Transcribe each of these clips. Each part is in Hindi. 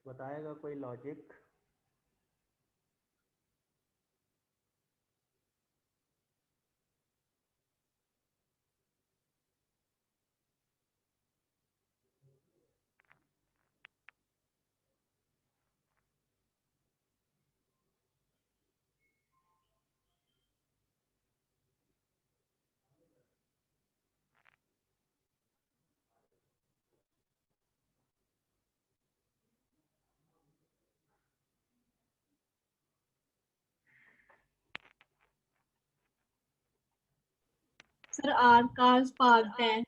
बताएगा कोई logic? Sir r cars parked हैं,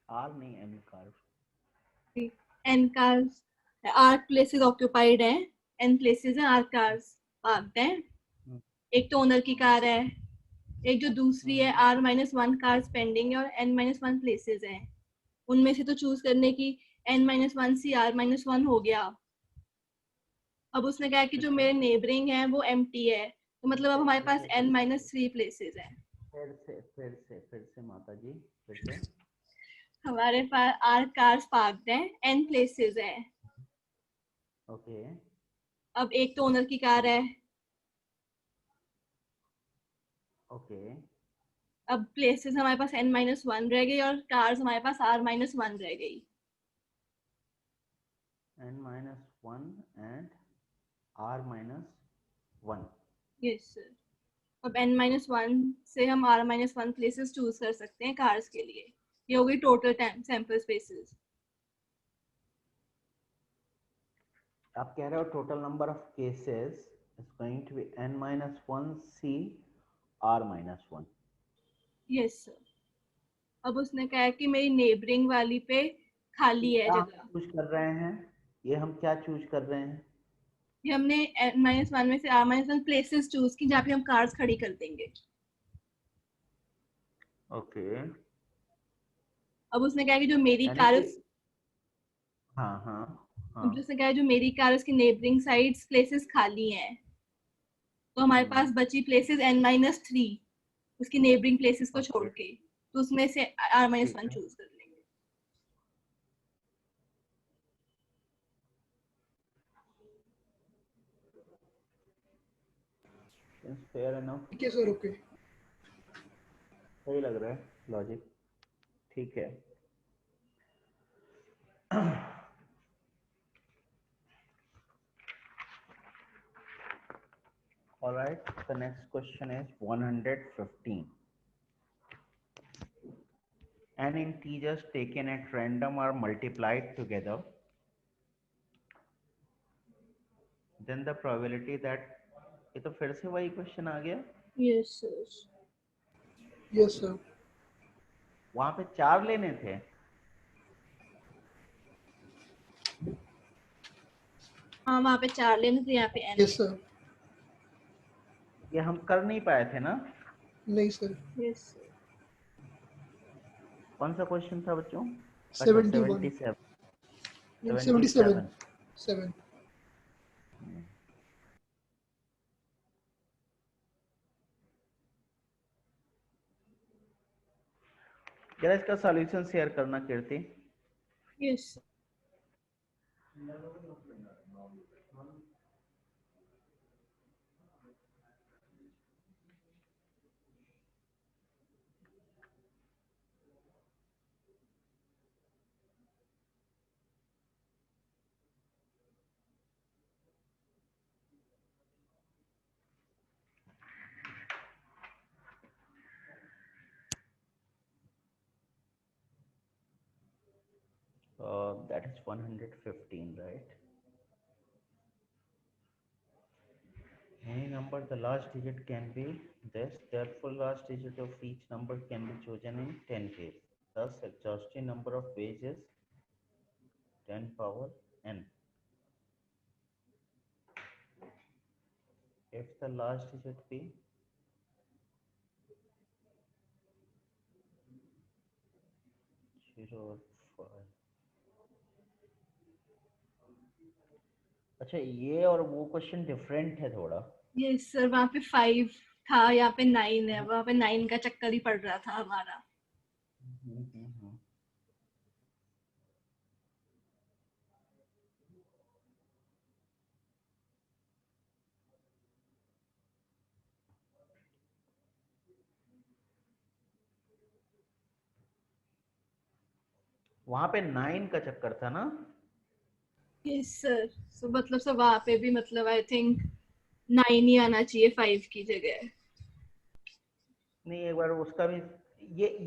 आर नहीं, n car. N cars, r places occupied हैं, एन प्लेसेस हैं, आर कार्स पार्क्ड हैं। एक तो ओनर की कार है, एक जो दूसरी है r minus one cars pending है और एन माइनस वन प्लेसेस हैं। उनमें से तो चूज करने की n minus one C r minus one हो गया। अब उसने कहा कि जो मेरे नेबरिंग है वो एम्प्टी है, तो मतलब अब हमारे पास एन माइनस थ्री प्लेसेस हैं। फिर से माता जी, फिर से। हमारे पास आर कार्स पार्क्ड हैं, एन प्लेसेस है। ओके। अब एक तो ओनर की कार है, ओके। अब प्लेसेस हमारे पास एन माइनस वन रह गई और कार्स हमारे पास आर माइनस वन रह गई। N minus one and r minus one. Yes sir. अब एन माइनस वन से हम r minus one places choose कर सकते हैं कार्स के लिए। ये हो गई टोटल सैंपल स्पेसेस। आप कह रहे हो total number of cases is going to be n minus one C r minus one. Yes sir. अब उसने कहा कि मेरी नेबरिंग वाली पे खाली है क्या हम जगह। चूज कर रहे हैं? ये हम क्या चूज कर रहे हैं? ये हमने एन माइनस वन में से r minus one places choose की जहाँ पे हम कार्स खड़ी कर देंगे। ओके। अब उसने कहा कि जो मेरी यानी कार, कि हाँ हाँ हाँ। अब उसने कहा जो मेरी कार उसकी नेबरिंग साइड्स प्लेसेस खाली हैं, तो हमारे पास बची प्लेसेस एन माइनस थ्री उसकी नेबरिंग प्लेसेस को छोड़ ओके, के, तो उसमें से आर माइनस ठीक वन है। चूज कर लेंगे। Fair enough. ठीक है सर, ओके। सही लग रहा है लॉजिक, ठीक है। All right, the next question is 115. N integers taken at random are multiplied together, then the probability that, ये तो फिर से वही क्वेश्चन आ गया। Yes sir. Yes sir. वहां पे चार लेने थे। हाँ वहाँ पे चार लेने थे, यहाँ पे एन। Yes sir. ये हम कर नहीं पाए थे ना? नहीं सर। Yes sir. कौन सा क्वेश्चन था बच्चों? अच्छा, 71 77। 77 77। 7। जरा इसका सॉल्यूशन शेयर करना कीर्ति। Yes. That is 115, right? Any number, the last digit can be this. Therefore, last digit of each number can be chosen in 10 ways. Thus, exhaustive number of ways is 10 power n. If the last digit be 0 or 5. अच्छा, ये और वो क्वेश्चन डिफरेंट है थोड़ा। यस सर, वहाँ पे फाइव था, यहाँ पे नाइन है। वहाँ पे नाइन का चक्कर ही पड़ रहा था हमारा। वहां पे 9 का चक्कर था ना। Yes sir. सो मतलब सर वहां पे भी मतलब आई थिंक 9 ही आना चाहिए 5 की जगह। नहीं, एक बार उसका भी,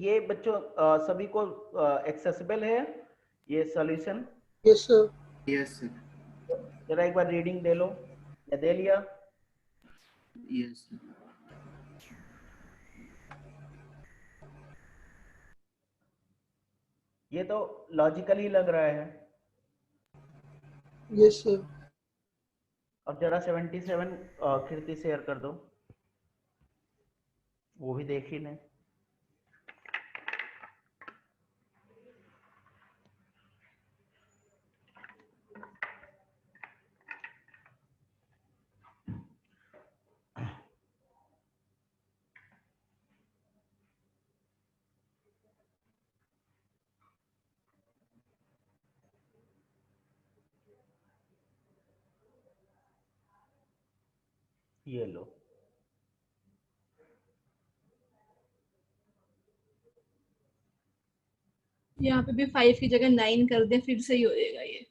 ये बच्चों सभी को एक्सेसिबल है ये solution? Yes, sir. Yes, sir. जरा एक बार रीडिंग दे लो, या दे लिया? Yes, sir. ये तो लॉजिकल ही लग रहा है। Yes, sir. अब जरा 77 कीर्ति शेयर कर दो, वो भी देख ही लें। ये लो। यहाँ पे भी 5 की जगह 9 कर दे फिर सही हो जाएगा ये।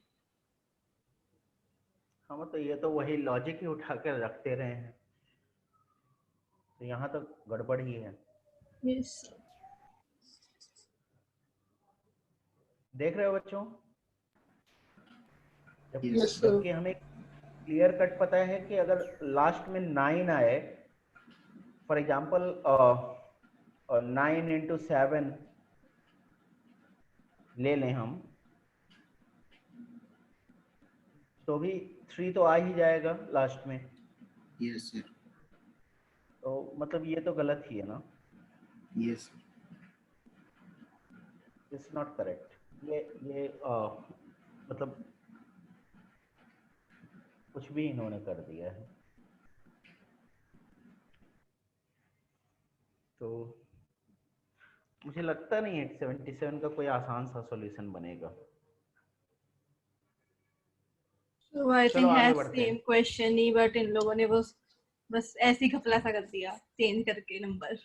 हम तो ये तो वही लॉजिक ही उठा कर रखते रहे हैं, तो यहाँ तो गड़बड़ ही है। यस। देख रहे हो बच्चों? Yes, Yes, sir. sir. जबकि हमें क्लियर कट पता है कि अगर लास्ट में 9 आए, फॉर एग्जाम्पल 9 into 7 ले लें हम, तो भी 3 तो आ ही जाएगा लास्ट में। Yes, sir. तो मतलब ये तो गलत ही है ना, Yes, sir. It's not correct. ये मतलब कुछ भी इन्होंने कर दिया है। तो मुझे लगता नहीं है कि 77 का कोई आसान सा सॉल्यूशन बनेगा। So I चलो think आगे है बढ़ते सेम हैं। क्वेश्चन ही बट इन लोगों ने वो बस ऐसे ही घपला सा कर दिया चेंज करके नंबर।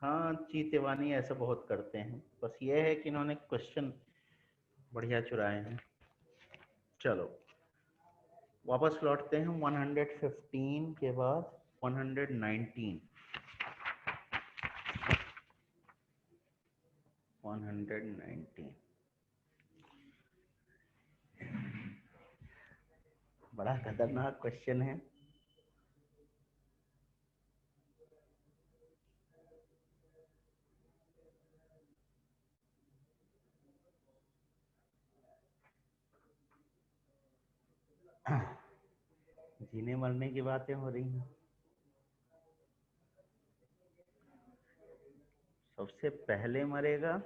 हाँ, चीतेवानी ऐसा बहुत करते हैं, बस ये है कि इन्होंने क्वेश्चन बढ़िया चुराए हैं। चलो वापस लौटते हैं 115 के बाद 119। 119 बड़ा खतरनाक क्वेश्चन है। जीने मरने की बातें हो रही हैं। सबसे पहले मरेगा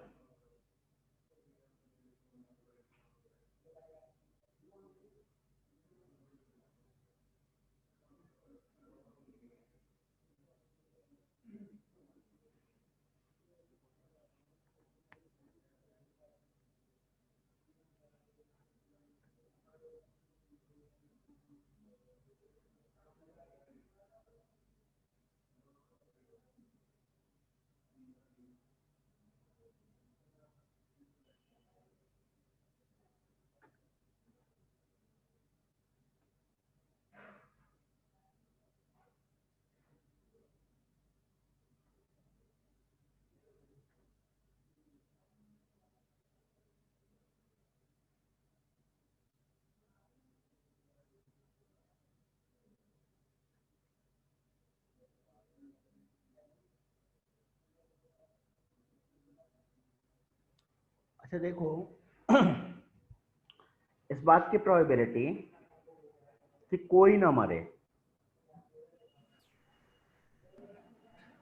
अच्छा देखो, इस बात की प्रोबेबिलिटी कि कोई ना मरे,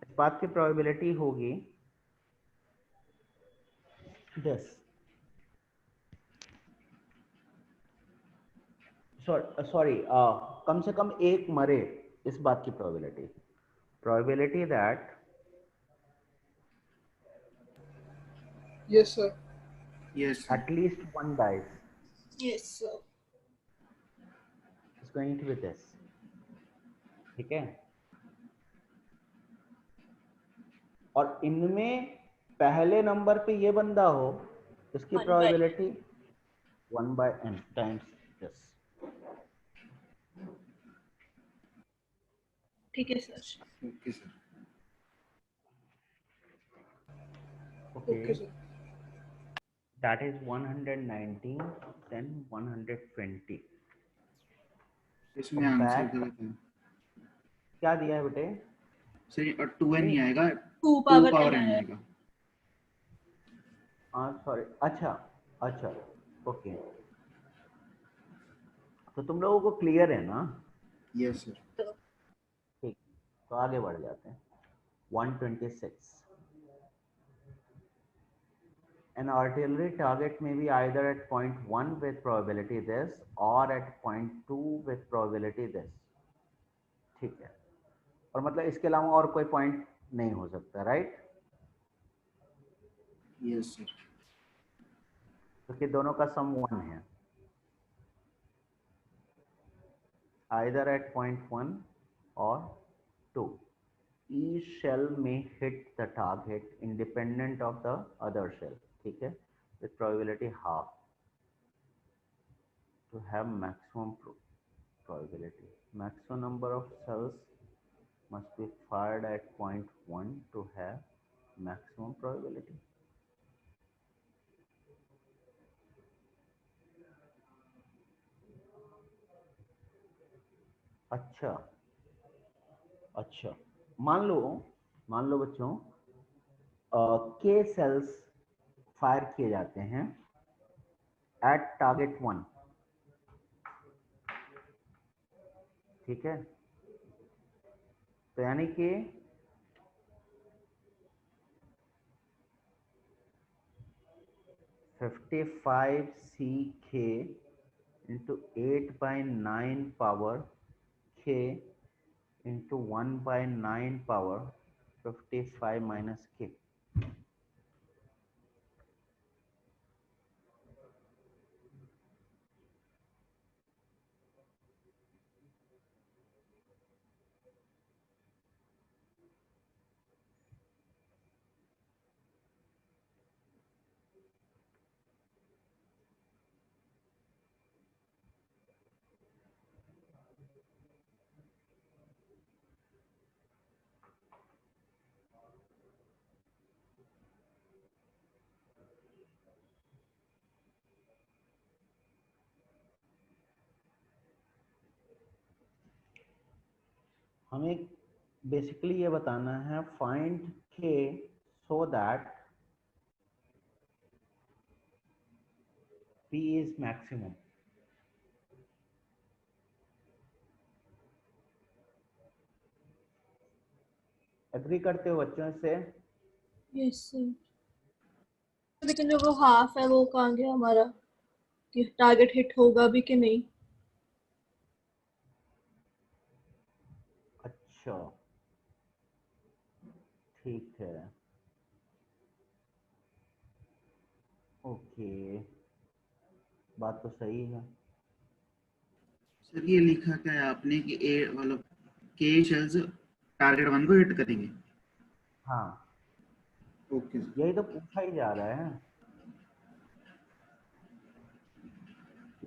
इस बात की प्रोबेबिलिटी होगी 10। सॉरी, कम से कम एक मरे, इस बात की probability that Yes, sir. Yes, sir. at least one dies yes sir. is going to be this। ठीक है, और इनमें पहले नंबर पे ये बंदा हो, इसकी 1 by probability 1/n times this. ठीक है sir. Okay sir. Okay, Okay, sir. That is 119 then 120। इसमें आंसर बैक गलत है क्या दिया है बेटे? सर, 2n ही नहीं, आएगा, 2 2 power पावर n n है। आएगा। हाँ सॉरी, अच्छा अच्छा, ओके। तो तुम लोगों को क्लियर है ना? Yes sir. तो ठीक, तो आगे बढ़ जाते हैं। 126, an artillery target may be either at point 1 with probability this or at point 2 with probability this। ठीक है, और मतलब इसके अलावा और कोई पॉइंट नहीं हो सकता, राइट? Yes sir. क्योंकि दोनों का सम 1 है, either at point 1 or 2। each shell may hit the target independent of the other shell, ठीक है, with probability half to have maximum probability। maximum number of cells must be fired at point 1 to have maximum probability। अच्छा अच्छा, मान लो बच्चों, के सेल्स फायर किए जाते हैं एट टारगेट 1, ठीक है? तो यानी कि 55 CK into 8/9 power K into 1/9 power 55 minus K। हमें बेसिकली ये बताना है, find K so that P is maximum। Agree करते हो बच्चों इससे? Yes sir. लेकिन जो वो हाफ है वो कहाँ गया हमारा, कि टारगेट हिट होगा भी कि नहीं? अच्छा, ठीक है, ओके, बात तो सही है। सर ये लिखा क्या है आपने कि ए मतलब के शेल्स टारगेट 1 को हिट करेंगे? हाँ, ओके सर। यही तो पूछा ही जा रहा है,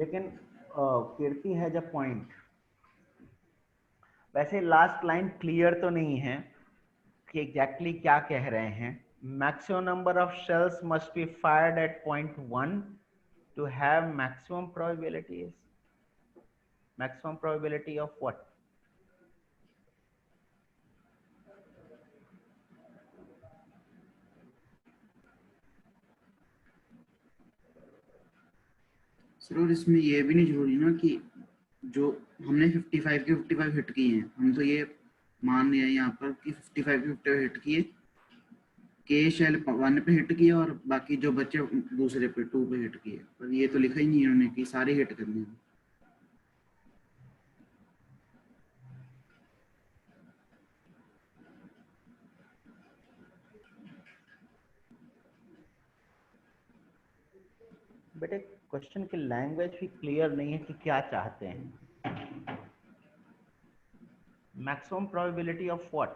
लेकिन कीर्ति है जब पॉइंट। वैसे लास्ट लाइन क्लियर तो नहीं है कि एग्जैक्टली क्या कह रहे हैं। Maximum number of shells must be fired at point 1 to have maximum probabilities. Maximum probability of what? Sir और इसमें ये भी नहीं जोड़ी ना कि जो हमने 55 के 55 हिट किए हैं, हम तो ये मान रहे हैं यहाँ पर कि 55 के 55 हिट किए, के शेल 1 पे हिट किए और बाकी जो बच्चे दूसरे पे 2 पे हिट किए, पर ये तो लिखा ही नहीं उन्होंने कि सारे हिट करने हैं। बेटे क्वेश्चन की लैंग्वेज भी क्लियर नहीं है कि क्या चाहते हैं। Maximum probability of what?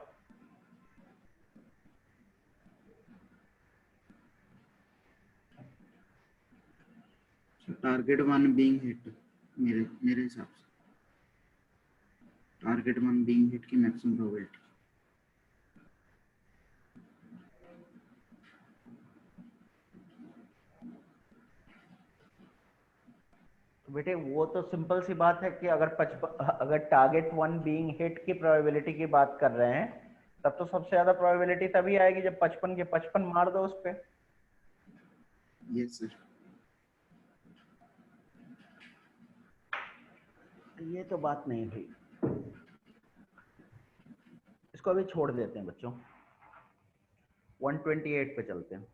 Target one being hit, मेरे मेरे हिसाब से टारगेट वन बीइंग हिट की मैक्सिमम प्रोबेबिलिटी। तो बेटे वो तो सिंपल सी बात है कि अगर 55, अगर टारगेट वन बीइंग हिट की प्रोबेबिलिटी की बात कर रहे हैं तब तो सबसे ज्यादा प्रोबेबिलिटी तभी आएगी जब 55 के 55 मार दो उस पे। Yes sir. ये तो बात नहीं हुई, इसको अभी छोड़ देते हैं बच्चों, 128 पे चलते हैं।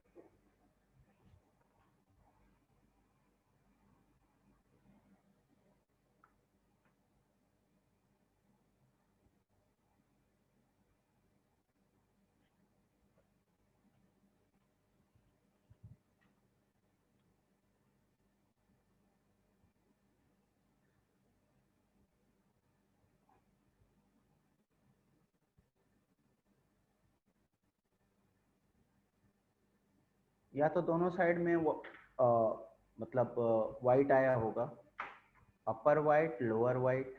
या तो दोनों साइड में वो मतलब वाइट आया होगा, upper white lower white.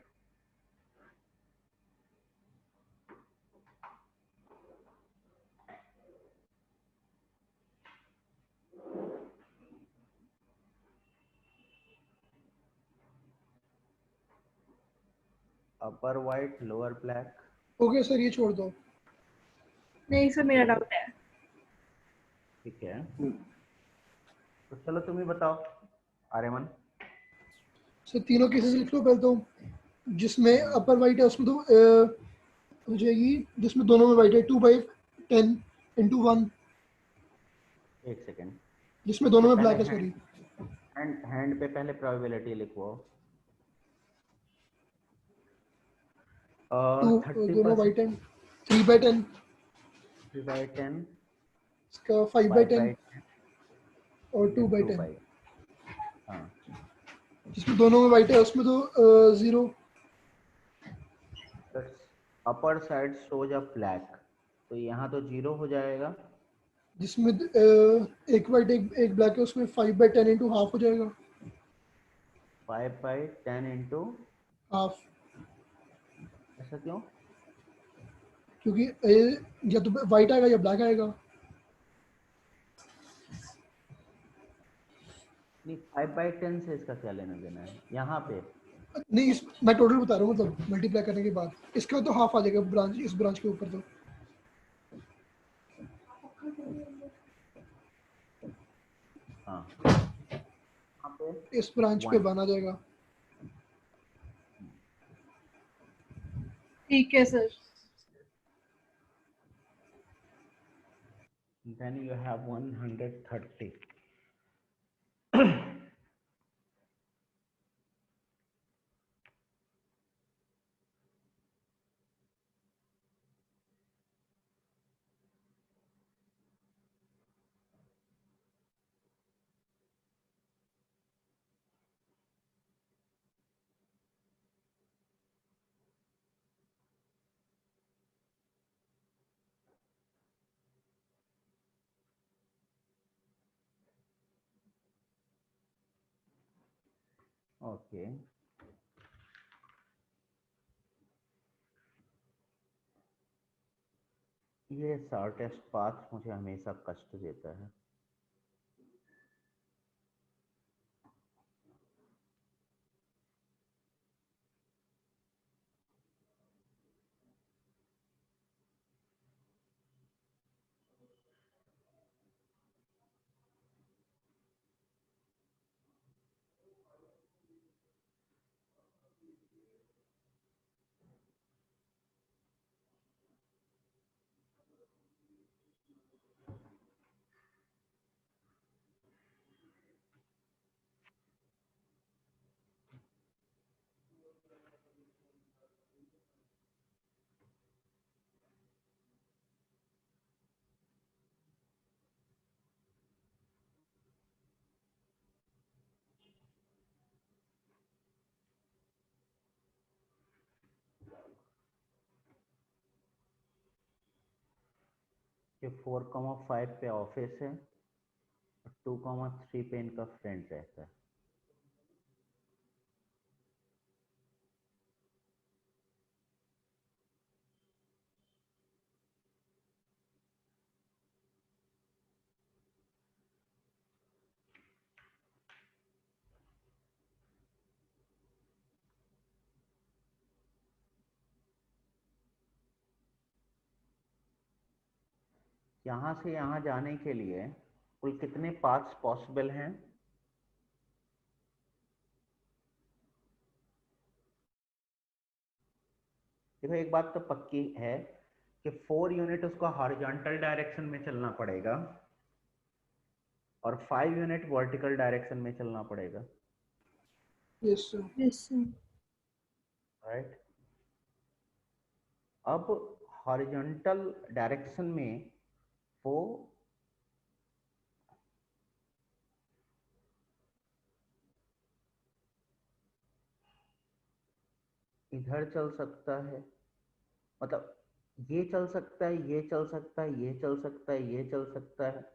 Upper white lower black. Okay sir, ये छोड़ दो। नहीं सर, मेरा डाउट है। ठीक है, तो चलो तुम ही बताओ आर्यमन। सर तीनों केसेस लिख लो पहले तो। जिसमें अपर वाइट है उसमें तो हो जाएगी, जिसमें दोनों में वाइट है 2/10 × 1। एक सेकेंड, जिसमें दोनों में पहले ब्लैक है, सॉरी। हैंड पे पहले प्रोबेबिलिटी लिखो। 2 दोनों 30%, वाइट है। 3/10। 3/10, इसका 5/10 5/10, और ये 2/10। 2/, हाँ। जिसमें दोनों में वाइट है उसमें तो 0। अपर साइड शोज अ ब्लैक, तो यहाँ तो 0 हो जाएगा। जिसमें एक वाइट एक ब्लैक है उसमें 5/10 × हाफ हो जाएगा। 5/10 इंटू हाफ, ऐसा क्यों? क्योंकि या तो वाइट आएगा या ब्लैक आएगा। नहीं, 5/10 से इसका क्या लेना देना है यहाँ पे? नहीं, मैं टोटल बता रहा हूँ, मतलब मल्टीप्लाई करने के बाद इसका तो हाफ आ जाएगा ब्रांच, इस ब्रांच के ऊपर तो। हाँ, यहाँ पे इस ब्रांच पे 1। 1 आ जाएगा। ठीक है sir. Then you have 130. Okay, ये शॉर्टेस्ट पाथ मुझे हमेशा कष्ट देता है। ये 4,5 पे ऑफिस है और 2,3 पे इनका फ्रेंड रहता है। यहाँ से यहाँ जाने के लिए कुल कितने पाथ्स पॉसिबल हैं? देखो एक बात तो पक्की है कि 4 यूनिट उसको हॉरिजॉन्टल डायरेक्शन में चलना पड़ेगा और 5 यूनिट वर्टिकल डायरेक्शन में चलना पड़ेगा, yes sir. Yes sir. Right? अब हॉरिजॉन्टल डायरेक्शन में वो इधर चल सकता है, मतलब ये चल सकता है, ये चल सकता है, ये चल सकता है, ये चल सकता है,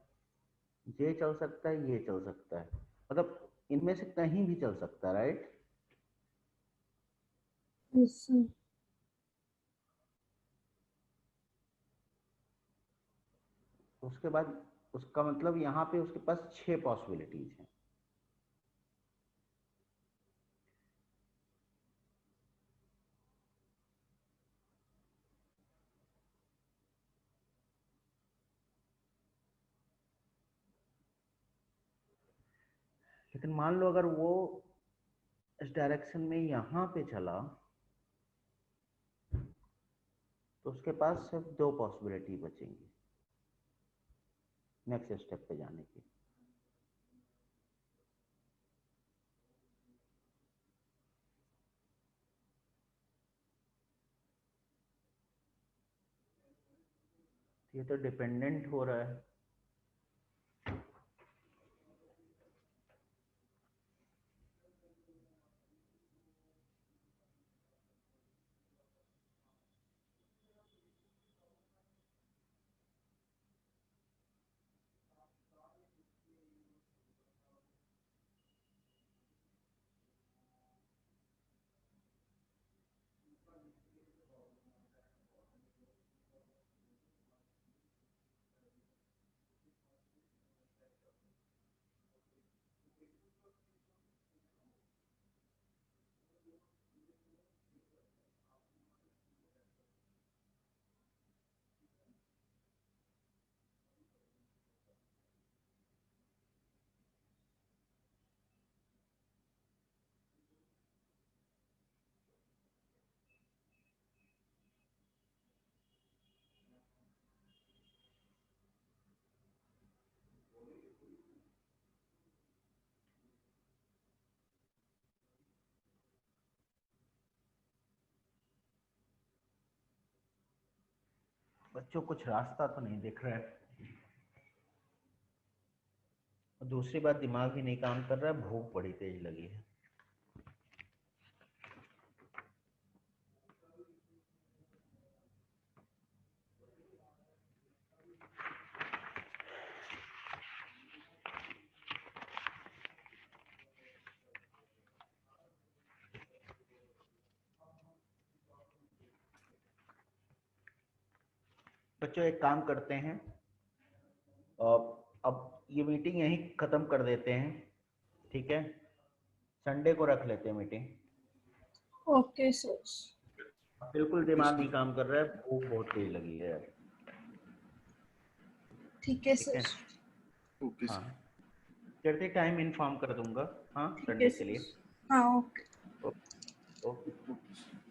ये चल सकता है, ये चल सकता है, मतलब इनमें से कहीं भी चल सकता है, राइट? Yes sir. उसके बाद उसका मतलब यहाँ पे उसके पास 6 पॉसिबिलिटीज हैं। लेकिन मान लो अगर वो इस डायरेक्शन में यहाँ पे चला तो उसके पास सिर्फ 2 पॉसिबिलिटी बचेंगी नेक्स्ट स्टेप पे जाने की। ये तो डिपेंडेंट हो रहा है। बच्चों कुछ रास्ता तो नहीं दिख रहा है। और दूसरी बात, दिमाग भी नहीं काम कर रहा है, भूख बड़ी तेज लगी है। बच्चों एक काम करते हैं, अब ये मीटिंग यहीं खत्म कर देते हैं, ठीक है? संडे को रख लेते हैं मीटिंग। Okay sir. बिल्कुल दिमाग नहीं काम कर रहा है, भूख बहुत तेज लगी है यार। ठीक है ठीक है? सर। ओके हाँ, सर। चलते टाइम इन्फॉर्म कर दूंगा, हाँ, ठीक है संडे के लिए। सर। हाँ ओके। ओके। Okay sir.